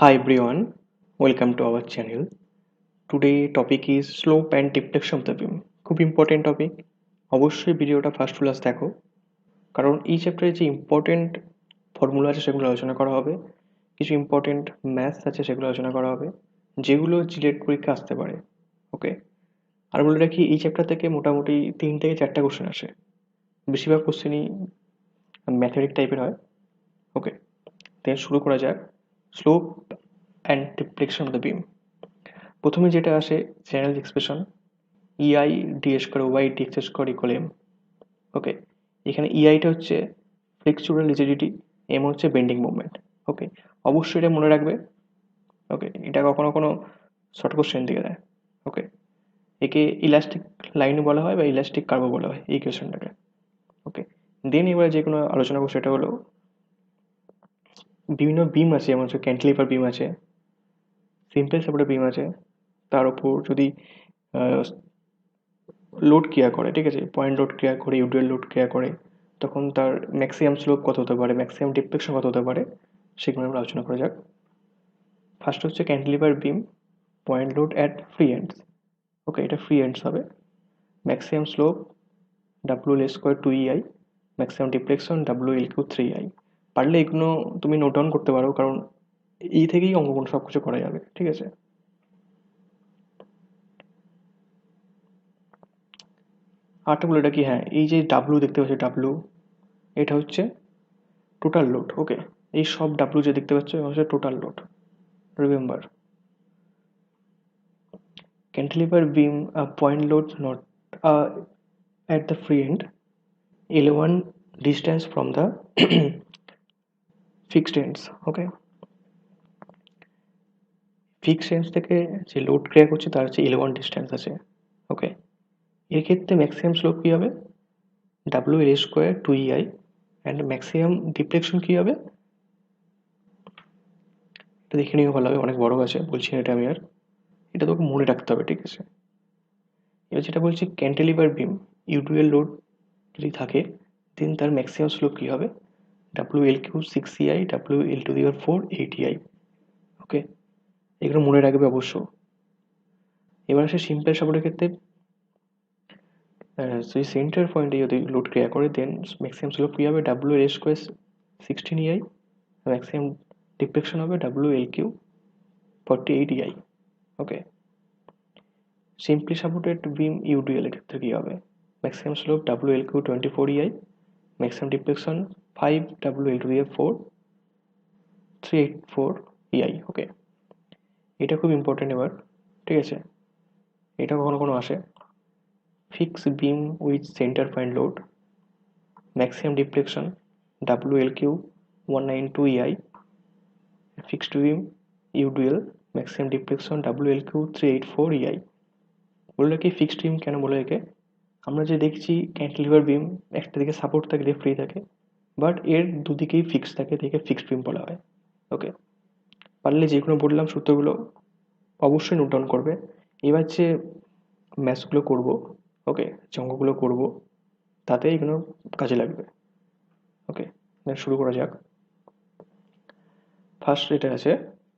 Hi everyone, welcome to our channel. Today topic is slope and deflection of the beam. খুব important topic, অবশ্যই ভিডিওটা first class দেখো, কারণ এই চ্যাপ্টারে যে ইম্পর্টেন্ট ফর্মুলা আছে সেগুলো আলোচনা করা হবে, কিছু ইম্পর্টেন্ট ম্যাথস আছে সেগুলো আলোচনা করা হবে, যেগুলো জিলেট পরীক্ষা আসতে পারে। ওকে, আর বলে রাখি এই চ্যাপ্টার থেকে মোটামুটি 3 থেকে 4টা কোশ্চেন আসে, বেশিরভাগ কোশ্চেনই ম্যাথমেটিক টাইপের হয়। ওকে, তাই শুরু করা যাক। Slope and deflection of the beam. প্রথমে যেটা আসে general expression, EI D square Y D X square equal M. Okay, এখানে ইআইটা হচ্ছে ফ্লেক্সুরাল রিজিডিটি, এম হচ্ছে বেন্ডিং মুভমেন্ট। ওকে, অবশ্যই এটা মনে রাখবে। ওকে, এটা কখনো কোনো শর্ট কোশ্চেন দিয়ে দেয়। ওকে, একে ইলাস্টিক লাইনও বলা হয় বা ইলাস্টিক কার্ভও বলা হয় এই কোয়েশনটাকে। ওকে, দেন এবার যে কোনো আলোচনা করবো সেটা হলো বিভিন্ন বিম আছে, যেমন হচ্ছে ক্যান্টিলিভার বিম আছে, সিম্পল সাপোর্টের বিম আছে, তার উপর যদি লোড ক্রিয়া করে, ঠিক আছে, পয়েন্ট লোড ক্রিয়া করে, ইউডিএল লোড ক্রিয়া করে, তখন তার ম্যাক্সিমাম স্লোপ কত হতে পারে, ম্যাক্সিমাম ডিফ্লেকশন কত হতে পারে, সেগুলো আমরা আলোচনা করা যাক। ফার্স্ট হচ্ছে cantilever beam, point load at free ends. Okay, এটা ফ্রি এন্ডস হবে। Maximum slope W L square 2EI, maximum deflection WL3 3I। পারলে এগুলো তুমি নোট ডাউন করতে পারো, কারণ এই থেকেই অঙ্কগুলো সব কিছু করা যাবে, ঠিক আছে। আরেকটা বলে এটা কি, হ্যাঁ, এই যে ডাব্লু দেখতে পাচ্ছ, ডাব্লু এটা হচ্ছে টোটাল লোড। ওকে, এই সব ডাব্লু যে দেখতে পাচ্ছ এটা হচ্ছে total load. Remember, cantilever beam point load not uh, at the free end, L1 distance from the fixed ends. Okay, fixed ends থেকে যে লোড ক্রিয়া করছে তার হচ্ছে L1 ডিস্টেন্স আছে। ওকে, এর ক্ষেত্রে ম্যাক্সিমাম স্লোপ কী হবে, WL square 2EI, and maximum deflection কী হবে, এটা দেখে নিয়ে ভালো হবে, অনেক বড় আছে, বলছি না এটা আমি আর, এটা তোকে মনে রাখতে হবে, ঠিক আছে। এবার যেটা বলছি ক্যান্টিলিভার বিম, ইউডিএল লোড যদি থাকে, দেন তার ম্যাক্সিমাম স্লোপ কী হবে, WL3 6EI, WL4 8EI। ওকে, এগুলো মনে রাখবে অবশ্য। এবার আসে সিম্পল সাপোর্টের ক্ষেত্রে, সেই সেন্টার পয়েন্টে যদি লোড ক্রিয়া করে, দেন ম্যাক্সিমাম স্লোপ কী হবে, WL square 16EI, maximum deflection হবে WL3 48EI। ওকে, সিম্পলি সাপোর্টেড বিম ইউডিএল এর ক্ষেত্রে কী হবে, maximum slope WL3 24EI, maximum deflection 5 WL4 384EI। ওকে, এটা খুব ইম্পর্টেন্ট এবার, ঠিক আছে। এটা কখনো আসে fixed beam with centre point load, maximum deflection WL3 192EI, fixed beam UDL, maximum deflection WL3 384EI। বললো কি ফিক্সড বিম কেন বলে একে, আমরা যে দেখছি ক্যান্টিলিভার বিম একটা দিকে সাপোর্ট থাকে, দিয়ে ফ্রি থাকে, বাট এর দুদিকেই ফিক্স থাকে, দেখে ফিক্সড বিম বলা হয়। ওকে, পারলে যেগুলো বললাম সূত্রগুলো অবশ্যই নোট ডাউন করবে। এবার যে ম্যাথসগুলো করবো, ওকে, যে অঙ্কগুলো করবো, তাতে এগুলো কাজে লাগবে। ওকে, শুরু করা যাক। ফার্স্ট এটা আছে,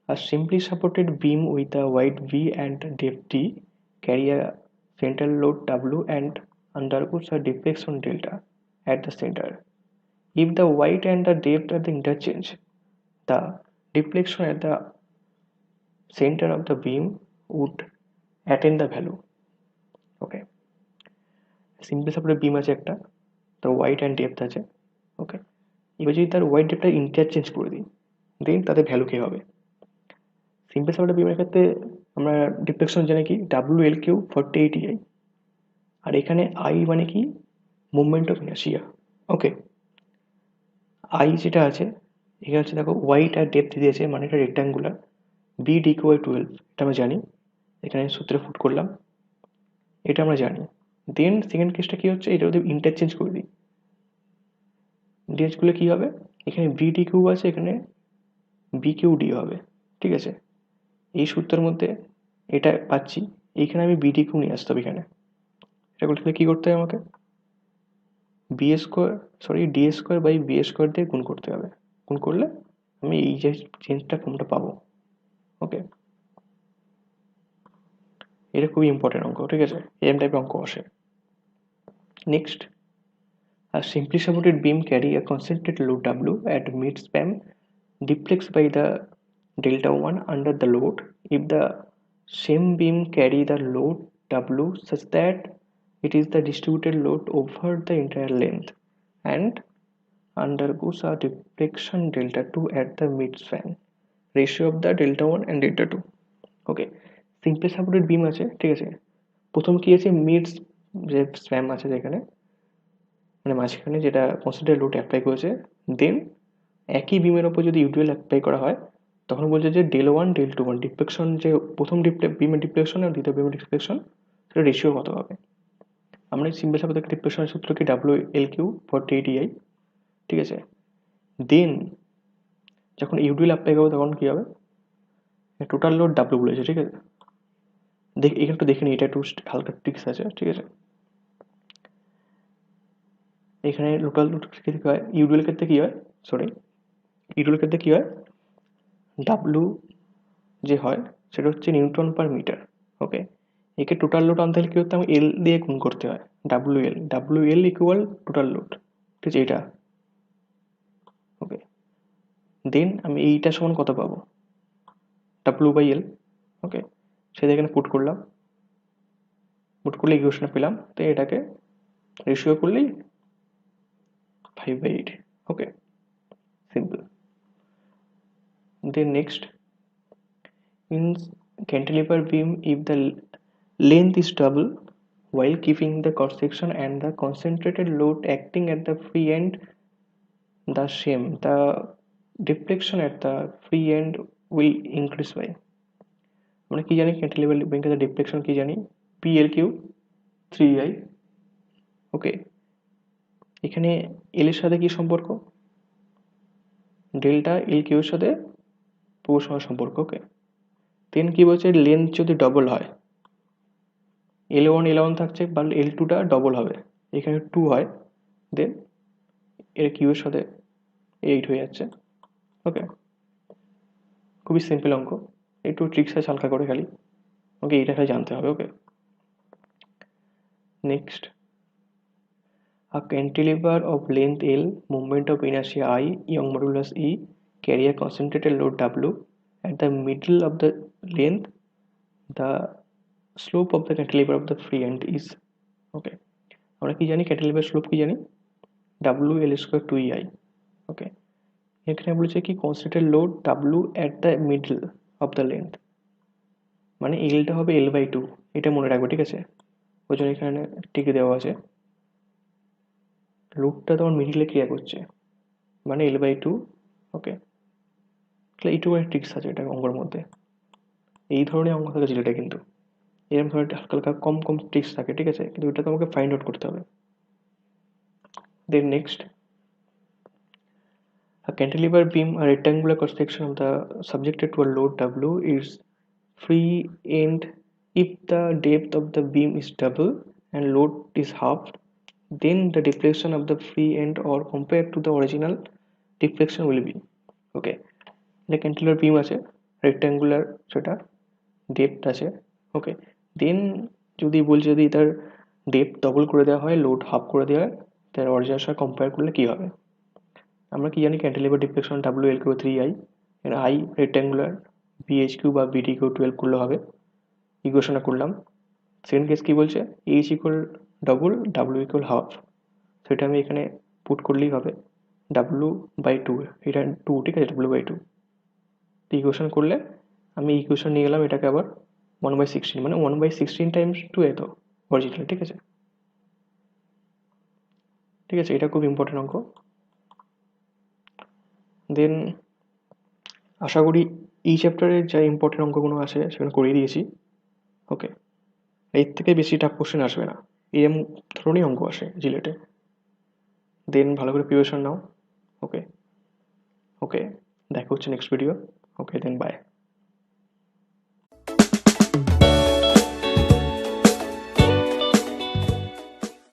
আর simply supported beam with a wide b and depth d carry a central load W and undergoes a deflection delta at the center. If the weight and the depth are the interchange, the deflection at the center of the beam would attain the value. Okay, simply supported বিম আছে একটা, তার wide and depth আছে। ওকে, এবার যদি তার wide ডেপথটা interchange করে দিই, দেন তাদের ভ্যালু কী হবে। সিম্পল সাপোর্টেড বিমের ক্ষেত্রে আমরা ডিফ্লেকশন জানি কি WL3 48EI, আর এখানে আই মানে কি, movement of inertia. Okay, I যেটা আছে এখানে হচ্ছে, দেখো ওয়াইড আর ডেপথ দিয়েছে, মানে এটা রেক্ট্যাঙ্গুলার, বি ডি ইকুয়াল 12, এটা আমরা জানি, এখানে সূত্রে ফুট করলাম, এটা আমরা জানি। দেন সেকেন্ড কেসটা কী হচ্ছে, এটা যদি ইন্টারচেঞ্জ করে দিই, ইন্টারচেঞ্জ করলে কী হবে, এখানে বি ডি কিউ আছে, এখানে বি কিউ ডি হবে, ঠিক আছে। এই সূত্রের মধ্যে এটা পাচ্ছি, এইখানে আমি বি ডি কিউ নিয়ে আসতে হবে, এখানে এটা করতে কী করতে হবে আমাকে, D square by B square দিয়ে গুণ করতে হবে। গুণ করলে আমি এই যে চেঞ্জটা ফর্মটা পাবো। ওকে, এটা খুবই ইম্পর্টেন্ট অঙ্ক, ঠিক আছে, এরম টাইপের অঙ্ক আসে। Next, a simply supported beam carry a concentrated load W at mid span deflects by the delta 1 under the load if the same beam carry the load W such that it is the distributed load over the entire length and undergoes a deflection delta 2 at the mid span ratio of the delta 1 and delta 2. Okay, simply supported বিম আছে, ঠিক আছে, প্রথম কি আছে, mid যে spam আছে যেখানে, মানে মাঝখানে যেটা কনসেন্ট্রেট লোড অ্যাপ্লাই করেছে, দেন একই বিমের ওপর যদি ইউডিএল অ্যাপ্লাই করা হয় তখন বলছে যে ডেল 1 ডেল 2 1 ডিফ্লেকশন, যে প্রথম বিমের ডিফ্লেকশন আর দ্বিতীয় বিমের ডিফ্লেকশন, সেটা রেশিও কত হবে। আমরা এই সিম্পল সাপোর্টেড ডিফ্লেকশনের সূত্র কি WL3 ফর DI, ঠিক আছে। দেন যখন ইউডিএল অ্যাপ্লাই করবো তখন কি হবে, টোটাল লোড ডাব্লিউ বলেছে, ঠিক আছে। এখানে একটু দেখে নিই, এটা একটু হালকা ট্রিক্স আছে, ঠিক আছে। এখানে টোটাল লোড কি হয়, ইউডিএল ক্ষেত্রে কি হয়, ইউডিএল ক্ষেত্রে কি হয়, ডাব্লিউ যে হয় সেটা হচ্ছে নিউটন পার মিটার। ওকে, একে টোটাল লোড আনতে হলে কি করতে হবে, এল দিয়ে গুণ করতে হয়, W L equal total load, ঠিক আছে, এটা। ওকে, দেন আমি এইটা সমান কত পাবো, W/L। ওকে, সেটা এখানে পুট করলে ইকুয়েশনে পেলাম, তো এটাকে রেশিও করলেই 5/8। ওকে, simple. Then next, in cantilever beam, if the length is double while keeping the cross section and the concentrated load acting at the free end the same, the deflection at the free end will increase by, আমরা কি জানি cantilever বিমের deflection কি জানি, PL3 3I। ওকে, এখানে এল এর সাথে কি সম্পর্ক, ডেল্টা এল কিউ এর সাথে প্রপোর্শনাল সম্পর্ক। ওকে, দেন কি বলছে, লেন্থ যদি ডবল হয়, L1 থাকছে, বা L2টা ডবল হবে, এখানে 2 হয়, দেন এর কিউ এর সাথে 8 হয়ে যাচ্ছে। ওকে, খুবই সিম্পল অঙ্ক, একটু ট্রিক্স আছে হালকা করে খালি। ওকে, এটা খালি জানতে হবে। ওকে, next, a cantilever of length L, moment of inertia I, Young modulus E, carry a concentrated load W at the middle of the length, the slope of the cantilever of the free end is, ওকে, আমরা কি জানি cantilever slope কি জানি, WL² 2EI। ওকে, এখানে বলেছে কি concentrated load W at the middle of the length, মানে এলটা হবে L/2, এটা মনে রাখবে, ঠিক আছে। ওই জন্য এখানে টিকে দেওয়া আছে, লোডটা তখন মিডিলে ক্রিয়া করছে, মানে L/2। ওকে, তাহলে এইটুকু ট্রিক্স আছে এটা অঙ্কের মধ্যে, এই ধরনের অঙ্ক থাকে যেটা, কিন্তু এরকম ধরনের হালকা হালকা কম ট্রিক্স থাকে, ঠিক আছে, কিন্তু এটা তোমাকে ফাইন্ড আউট করতে হবে। Then next, a cantilever beam, a rectangular cross section of the subjected to a load W is free end if the depth of the beam is double and load is half, then the deflection of the free end or compared to the original deflection will be, ওকে, এটা cantilever বিম আছে, rectangular, সেটা depth আছে। ওকে, দেন যদি বলছে যদি তার depth double করে দেওয়া হয়, লোড হাফ করে দেওয়া হয়, তার অরিজিনাল সাথে কম্পেয়ার করলে কি হবে। আমরা কি জানি ক্যান্টিলিভার ডিফ্লেকশন WL3 3I, এখানে I রেক্ট্যাঙ্গুলার, BHQ বা BDQ 12 করলে হবে, ইকুয়েশনে করলাম। সেকেন্ড কেস কি বলছে, H equal double, W equal half, সেটা আমি এখানে পুট করলেই হবে W/2, এটা 2, ঠিক আছে, W/2 ইকুয়েশন করলে আমি ইকুয়েশন নিয়ে গেলাম এটাকে আবার 1/16, মানে 1/16 টাইমস 2 এত অরিজিনাল, ঠিক আছে। ঠিক আছে, এটা খুব ইম্পর্টেন্ট অঙ্ক। দেন আশা করি এই চ্যাপ্টারে যা ইম্পর্টেন্ট অঙ্কগুলো আছে সেগুলো করিয়ে দিয়েছি। ওকে, এর থেকে বেশি টাফ কোশ্চেন আসবে না, এরম ধরনের অঙ্ক আসে জিলেটে। দেন ভালো করে প্রিপারেশন নাও। ওকে, দেখা হচ্ছে next video. Okay, then by.